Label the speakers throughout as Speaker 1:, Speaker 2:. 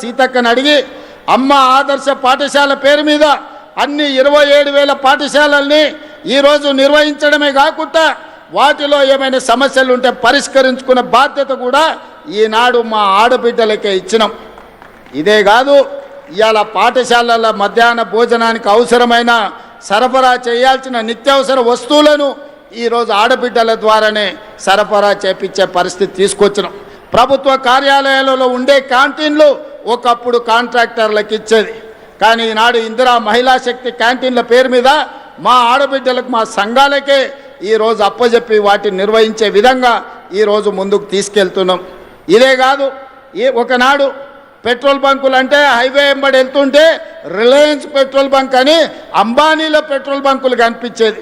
Speaker 1: సీతక్కని అడిగి అమ్మ ఆదర్శ పాఠశాల పేరు మీద అన్ని 27,000 పాఠశాలల్ని ఈరోజు నిర్వహించడమే కాకుండా వాటిలో ఏమైనా సమస్యలు ఉంటే పరిష్కరించుకునే బాధ్యత కూడా ఈనాడు మా ఆడబిడ్డలకే ఇచ్చినాం. ఇదే కాదు, ఇవాళ పాఠశాలల మధ్యాహ్న భోజనానికి అవసరమైన సరఫరా చేయాల్సిన నిత్యావసర వస్తువులను ఈరోజు ఆడబిడ్డల ద్వారానే సరఫరా చేపించే పరిస్థితి తీసుకొచ్చినాం. ప్రభుత్వ కార్యాలయాలలో ఉండే క్యాంటీన్లు ఒకప్పుడు కాంట్రాక్టర్లకు ఇచ్చేది, కానీ ఈనాడు ఇందిరా మహిళా శక్తి క్యాంటీన్ల పేరు మీద మా ఆడబిడ్డలకు మా సంఘాలకే ఈరోజు అప్పజెప్పి వాటిని నిర్వహించే విధంగా ఈరోజు ముందుకు తీసుకెళ్తున్నాం. ఇదే కాదు, ఒకనాడు పెట్రోల్ బంకులు అంటే హైవే వెంబడి వెళ్తుంటే రిలయన్స్ పెట్రోల్ బంక్ అని అంబానీల పెట్రోల్ బంకులు కనిపించేది,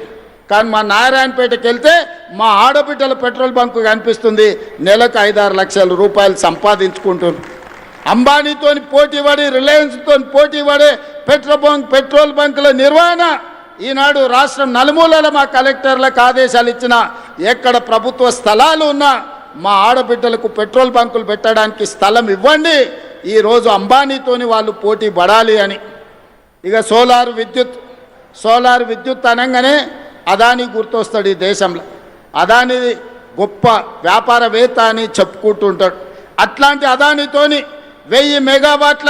Speaker 1: కానీ మా నారాయణపేటకి వెళ్తే మా ఆడబిడ్డల పెట్రోల్ బంకు కనిపిస్తుంది. నెలకు 5-6 లక్షల రూపాయలు సంపాదించుకుంటున్నారు. అంబానీతో పోటీ పడి రిలయన్స్తో పోటీ పడే పెట్రోల్ బంకుల నిర్వహణ ఈనాడు రాష్ట్రం నలుమూలల మా కలెక్టర్లకు ఆదేశాలు ఇచ్చిన ఎక్కడ ప్రభుత్వ స్థలాలు ఉన్నా మా ఆడబిడ్డలకు పెట్రోల్ బంకులు పెట్టడానికి స్థలం ఇవ్వండి, ఈరోజు అంబానీతోని వాళ్ళు పోటీ పడాలి అని. ఇక సోలార్ విద్యుత్ అనగానే అదానీ గుర్తొస్తాడు. ఈ దేశంలో అదానీ గొప్ప వ్యాపారవేత్త అని చెప్పుకుంటుంటాడు. అట్లాంటి అదానీతోని 1000 మెగావాట్ల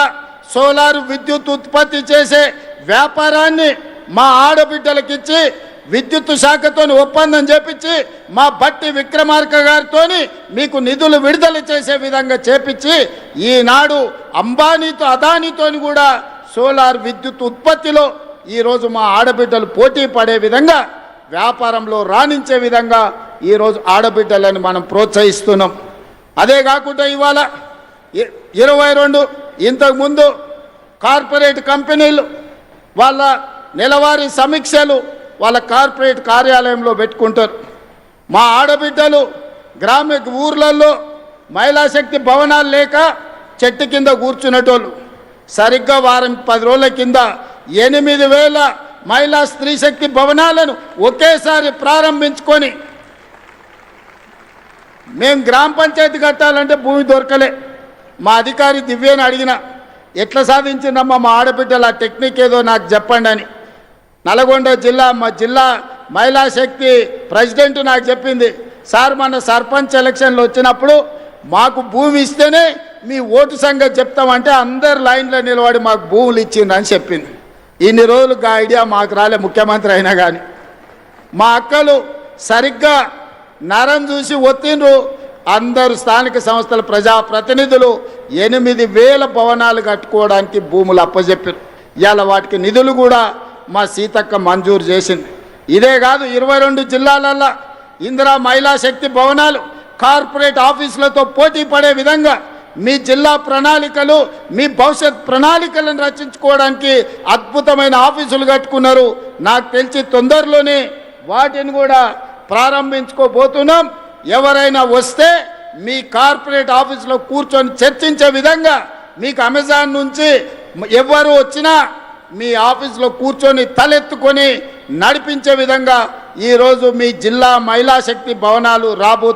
Speaker 1: సోలార్ విద్యుత్ ఉత్పత్తి చేసే వ్యాపారాన్ని మా ఆడబిడ్డలకు ఇచ్చి విద్యుత్ శాఖతో ఒప్పందం చేపించి మా బట్టి విక్రమార్క గారితో మీకు నిధులు విడుదల చేసే విధంగా చేపించి ఈనాడు అంబానీతో అదానీతోని కూడా సోలార్ విద్యుత్ ఉత్పత్తిలో ఈరోజు మా ఆడబిడ్డలు పోటీ పడే విధంగా వ్యాపారంలో రాణించే విధంగా ఈరోజు ఆడబిడ్డలను మనం ప్రోత్సహిస్తున్నాం. అదే కాకుండా ఇవాళ 22 ఇంతకుముందు కార్పొరేట్ కంపెనీలు వాళ్ళ నెలవారీ సమీక్షలు వాళ్ళ కార్పొరేట్ కార్యాలయంలో పెట్టుకుంటారు. మా ఆడబిడ్డలు ఊర్లలో మహిళా శక్తి భవనాలు లేక చెట్టు కింద కూర్చునేటోళ్ళు సరిగ్గా వారం 10 రోజుల కింద 8,000 మహిళా స్త్రీ శక్తి భవనాలను ఒకేసారి ప్రారంభించుకొని మేము గ్రామ పంచాయతీ కట్టాలంటే భూమి దొరకలే. మా అధికారి దివ్యని అడిగిన ఎట్లా సాధించిందమ్మా మా ఆడబిడ్డల టెక్నిక్ ఏదో నాకు చెప్పండి అని. నల్గొండ మా జిల్లా మహిళా శక్తి ప్రెసిడెంట్ నాకు చెప్పింది, సార్ మన సర్పంచ్ ఎలక్షన్లు వచ్చినప్పుడు మాకు భూమి ఇస్తేనే మీ ఓటు సంగతి చెప్తామంటే అందరు లైన్లో నిలబడి మాకు భూములు ఇచ్చిందని చెప్పింది. ఇన్ని రోజులు ఆ ఐడియా మాకు రాలే, ముఖ్యమంత్రి అయినా కానీ. మా అక్కలు సరిగ్గా నరం చూసి ఒత్తిండ్రు. అందరు స్థానిక సంస్థల ప్రజాప్రతినిధులు 8,000 భవనాలు కట్టుకోవడానికి భూములు అప్పచెప్పారు. ఇవాళ వాటికి నిధులు కూడా మా సీతక్క మంజూరు చేసింది. ఇదే కాదు, 22 జిల్లాలల్లో ఇందిరా మహిళా శక్తి భవనాలు కార్పొరేట్ ఆఫీసులతో పోటీ పడే విధంగా మీ జిల్లా ప్రణాళికలు మీ భవిష్యత్ ప్రణాళికలను రచించుకోవడానికి అద్భుతమైన ఆఫీసులు కట్టుకున్నారు. నాకు తెలిసి తొందరలోనే వాటిని కూడా ప్రారంభించుకోబోతున్నాం. ఎవరైనా వస్తే మీ కార్పొరేట్ ఆఫీసులో కూర్చొని చర్చించే విధంగా మీకు అమెజాన్ నుంచి ఎవరు వచ్చినా మీ ఆఫీసులో కూర్చొని తలెత్తుకొని నడిపించే విధంగా ఈరోజు మీ జిల్లా మహిళా శక్తి భవనాలు రాబోతున్నాయి.